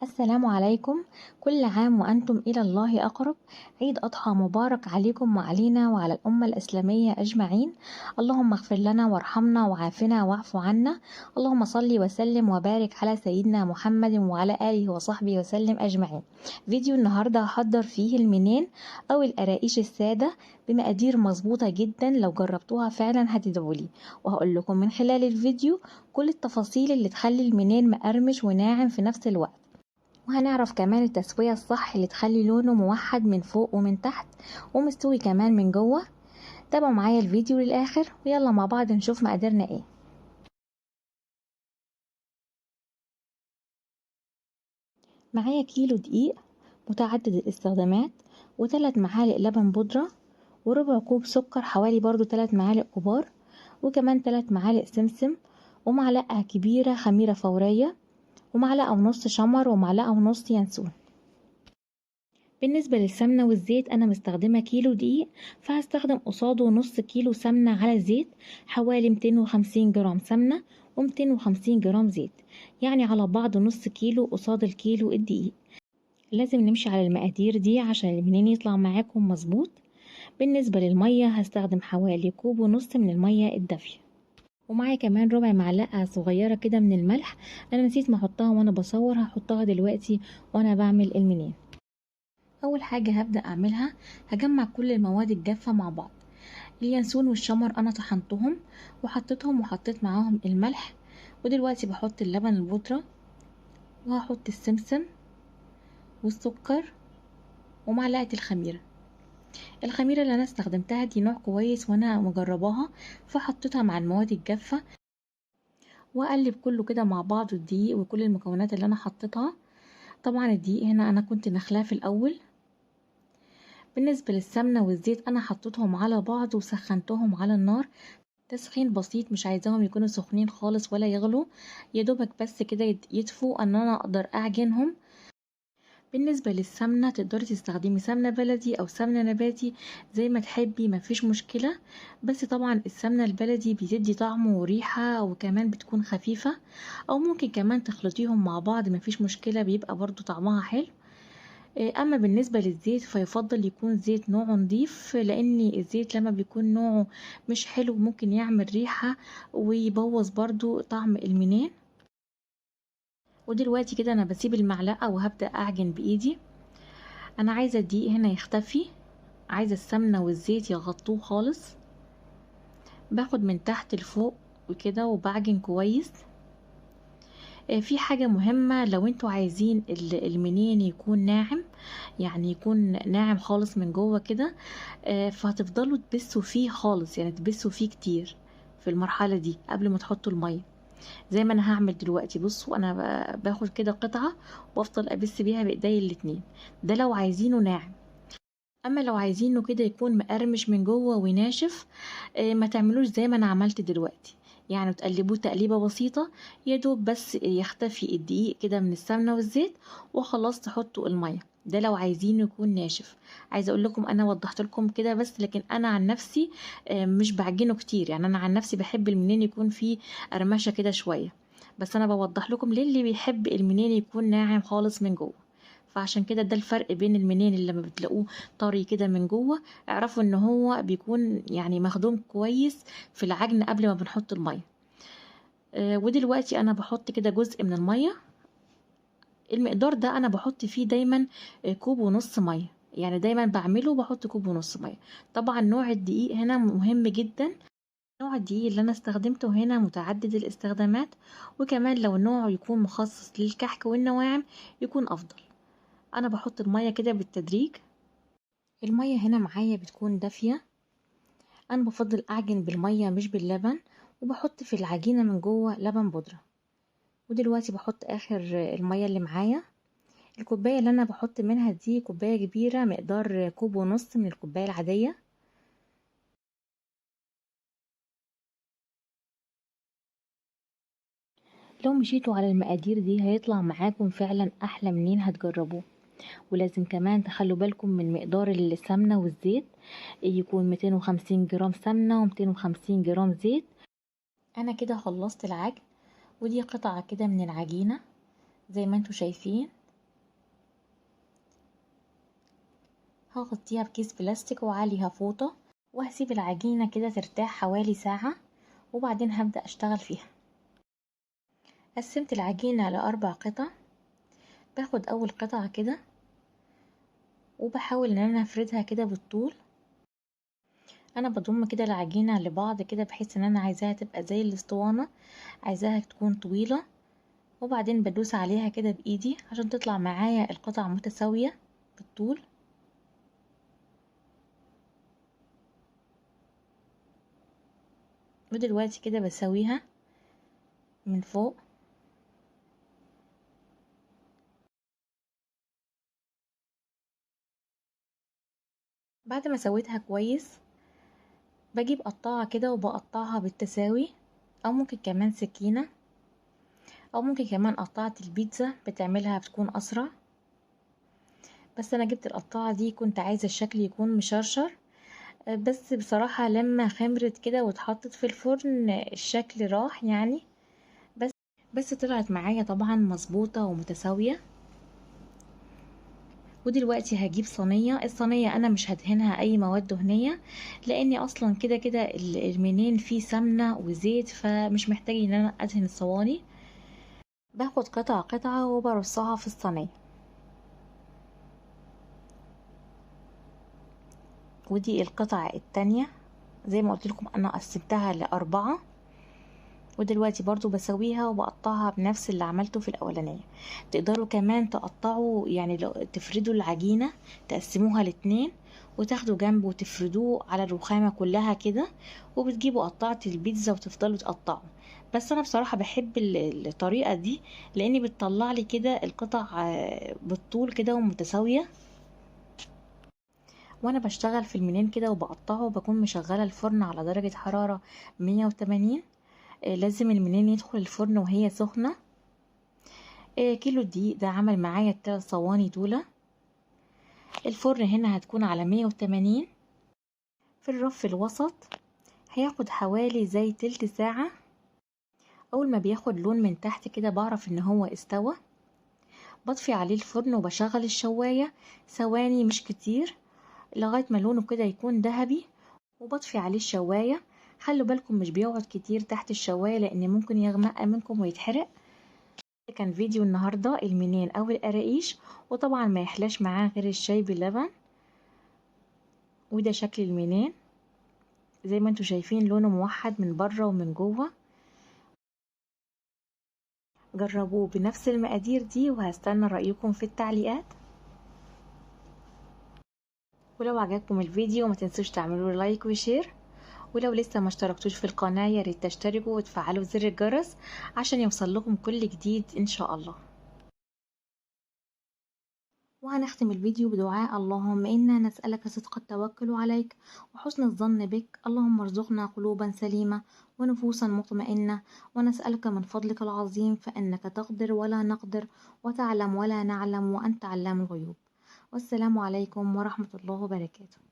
السلام عليكم. كل عام وأنتم إلى الله أقرب. عيد أضحى مبارك عليكم وعلينا وعلى الأمة الإسلامية أجمعين. اللهم اغفر لنا وارحمنا وعافنا واعف عنا. اللهم صل وسلم وبارك على سيدنا محمد وعلى آله وصحبه وسلم أجمعين. فيديو النهاردة هحضر فيه المنين أو القراقيش السادة بمقادير مظبوطة جدا، لو جربتوها فعلا هتدعولي، وهقول لكم من خلال الفيديو كل التفاصيل اللي تخلي المنين مقرمش وناعم في نفس الوقت، وهنعرف كمان التسوية الصح اللي تخلي لونه موحد من فوق ومن تحت ومستوي كمان من جوه. تابعوا معايا الفيديو للآخر ويلا مع بعض نشوف مقاديرنا ايه. معايا كيلو دقيق متعدد الاستخدامات، و3 معالق لبن بودرة، وربع كوب سكر حوالي برضو 3 معالق كبار، وكمان 3 معالق سمسم، ومعلقة كبيرة خميرة فورية، ومعلقة ونص شمر، ومعلقة ونص ينسون. بالنسبة للسمنة والزيت أنا مستخدمة كيلو دقيق، فهستخدم قصاده نص كيلو سمنة على الزيت، حوالي 250 جرام سمنة و250 جرام زيت، يعني على بعض نص كيلو قصاد الكيلو الدقيق. لازم نمشي على المقادير دي عشان المنين يطلع معاكم مظبوط. بالنسبة للمية هستخدم حوالي كوب ونص من المية الدافية، ومعايا كمان ربع معلقة صغيرة كده من الملح. أنا نسيت ما أحطها وأنا بصور، هحطها دلوقتي وأنا بعمل المنين. اول حاجه هبدا اعملها هجمع كل المواد الجافه مع بعض. اليانسون والشمر انا طحنتهم وحطيتهم وحطيت معاهم الملح، ودلوقتي بحط اللبن البودره، وهحط السمسم والسكر ومعلقه الخميره اللي انا استخدمتها دي نوع كويس وانا مجرباها، فحطيتها مع المواد الجافه واقلب كله كده مع بعض، الدقيق وكل المكونات اللي انا حطيتها. طبعا الدقيق هنا انا كنت نخلاه في الاول. بالنسبة للسمنة والزيت أنا حطيتهم على بعض وسخنتهم على النار تسخين بسيط، مش عايزاهم يكونوا سخنين خالص ولا يغلوا، يدوبك بس كده يدفوا ان انا اقدر اعجنهم. بالنسبة للسمنة تقدري تستخدمي سمنة بلدي او سمنة نباتي زي ما تحبي، مفيش مشكلة، بس طبعا السمنة البلدي بتدي طعم وريحة وكمان بتكون خفيفة، او ممكن كمان تخلطيهم مع بعض مفيش مشكلة، بيبقى برضو طعمها حلو. اما بالنسبة للزيت فيفضل يكون زيت نوعه نضيف، لان الزيت لما بيكون نوعه مش حلو ممكن يعمل ريحة ويبوظ برضو طعم المنين. ودلوقتي كده انا بسيب المعلقة وهبدأ اعجن بايدي. انا عايزة الدقيق هنا يختفي، عايزة السمنة والزيت يغطوه خالص. باخد من تحت لفوق وكده وبعجن كويس. في حاجة مهمة، لو انتوا عايزين المنين يكون ناعم، يعني يكون ناعم خالص من جوه كده، فهتفضلوا تبسوا فيه خالص، يعني تبسوا فيه كتير في المرحلة دي قبل ما تحطوا المية، زي ما انا هعمل دلوقتي. بصوا انا باخد كده قطعة وافضل ابس بيها بايدي الاتنين، ده لو عايزينه ناعم. اما لو عايزينه كده يكون مقرمش من جوه وناشف، ما تعملوش زي ما انا عملت دلوقتي، يعني تقلبوه تقليبة بسيطة، يدوب بس يختفي الدقيق كده من السمنة والزيت وخلاص تحطوا المية. ده لو عايزينه يكون ناشف. عايزه اقول لكم انا وضحت لكم كده بس، لكن انا عن نفسي مش بعجنه كتير، يعني انا عن نفسي بحب المنين يكون فيه قرمشة كده شوية، بس انا بوضح لكم للي بيحب المنين يكون ناعم خالص من جوه. فعشان كده ده الفرق بين المنين اللي لما بتلاقوه طري كده من جوه، اعرفوا ان هو بيكون يعني مخدوم كويس في العجن قبل ما بنحط الميه. ودلوقتي انا بحط كده جزء من الميه. المقدار ده انا بحط فيه دايما كوب ونص ميه، يعني دايما بعمله بحط كوب ونص ميه. طبعا نوع الدقيق هنا مهم جدا، نوع الدقيق اللي انا استخدمته هنا متعدد الاستخدامات، وكمان لو نوعه يكون مخصص للكحك والنواعم يكون افضل. انا بحط الميه كده بالتدريج. المية هنا معايا بتكون دافية، انا بفضل اعجن بالمية مش باللبن، وبحط في العجينة من جوه لبن بودرة. ودلوقتي بحط اخر المية اللي معايا. الكوباية اللي انا بحط منها دي كوباية كبيرة مقدار كوب ونص من الكوباية العادية. لو مشيتوا على المقادير دي هيطلع معاكم فعلا احلى منين هتجربوه. ولازم كمان تخلوا بالكم من مقدار السمنة والزيت، يكون 250 جرام سمنة و250 جرام زيت. انا كده خلصت العجن، ودي قطعة كده من العجينة زي ما انتوا شايفين. هغطيها بكيس بلاستيك وعليها فوطة، وهسيب العجينة كده ترتاح حوالي ساعة، وبعدين هبدأ اشتغل فيها. قسمت العجينة ل4 قطع. باخد اول قطعة كده وبحاول ان انا افردها كده بالطول. انا بضم كده العجينة لبعض كده بحيث ان انا عايزاها تبقى زي الاسطوانة، عايزاها تكون طويلة، وبعدين بدوس عليها كده بايدي عشان تطلع معايا القطع متساوية بالطول. ودلوقتي كده بسويها من فوق. بعد ما سويتها كويس بجيب قطاعة كده وبقطعها بالتساوي، او ممكن كمان سكينة، او ممكن كمان قطعة البيتزا بتعملها بتكون اسرع. بس انا جبت القطاعة دي كنت عايزة الشكل يكون مشرشر، بس بصراحة لما خمرت كده واتحطت في الفرن الشكل راح يعني. بس طلعت معايا طبعا مظبوطة ومتساوية. ودلوقتي هجيب صينية. الصينية انا مش هدهنها اي مواد دهنية، لاني اصلا كده كده المنين فيه سمنة وزيت، فمش محتاج ان انا ادهن الصواني. باخد قطعة قطعة وبرصها في الصينية. ودي القطعة التانية، زي ما قلت لكم انا قسمتها ل4. ودلوقتي برضو بسويها وبقطعها بنفس اللي عملته في الاولانية. تقدروا كمان تقطعوا، يعني لو تفردوا العجينة تقسموها ل2 وتاخدوا جنب وتفردوه على الرخامة كلها كده، وبتجيبوا قطعة البيتزا وتفضلوا تقطعوا. بس انا بصراحة بحب الطريقة دي، لاني بتطلع لي كده القطع بالطول كده ومتساوية. وانا بشتغل في المنين كده وبقطعه بكون مشغلة الفرن على درجة حرارة 180. لازم المنين يدخل الفرن وهي سخنة. كيلو دقيق ده عمل معايا ال3 صواني دول. الفرن هنا هتكون على 180 في الرف الوسط. هياخد حوالي زي تلت ساعة. اول ما بياخد لون من تحت كده بعرف ان هو استوى. بطفي عليه الفرن وبشغل الشواية ثواني مش كتير، لغاية ما لونه كده يكون ذهبي، وبطفي عليه الشواية. خلوا بالكم مش بيقعد كتير تحت الشواية لان ممكن يغمق منكم ويتحرق. كان فيديو النهاردة المنين او القراقيش، وطبعا ما يحلاش معاه غير الشاي باللبن. وده شكل المنين زي ما انتوا شايفين، لونه موحد من بره ومن جوه. جربوه بنفس المقادير دي وهستنى رأيكم في التعليقات. ولو عجبكم الفيديو ما تنسوش تعملوا لايك وشير. ولو لسه ما اشتركتوش في القناة يا ريت تشتركوا وتفعلوا زر الجرس عشان يوصل لكم كل جديد ان شاء الله. وهنختم الفيديو بدعاء: اللهم إنا نسألك صدق التوكل عليك وحسن الظن بك، اللهم ارزقنا قلوبا سليمة ونفوسا مطمئنة، ونسألك من فضلك العظيم فإنك تقدر ولا نقدر وتعلم ولا نعلم وأنت علام الغيوب. والسلام عليكم ورحمة الله وبركاته.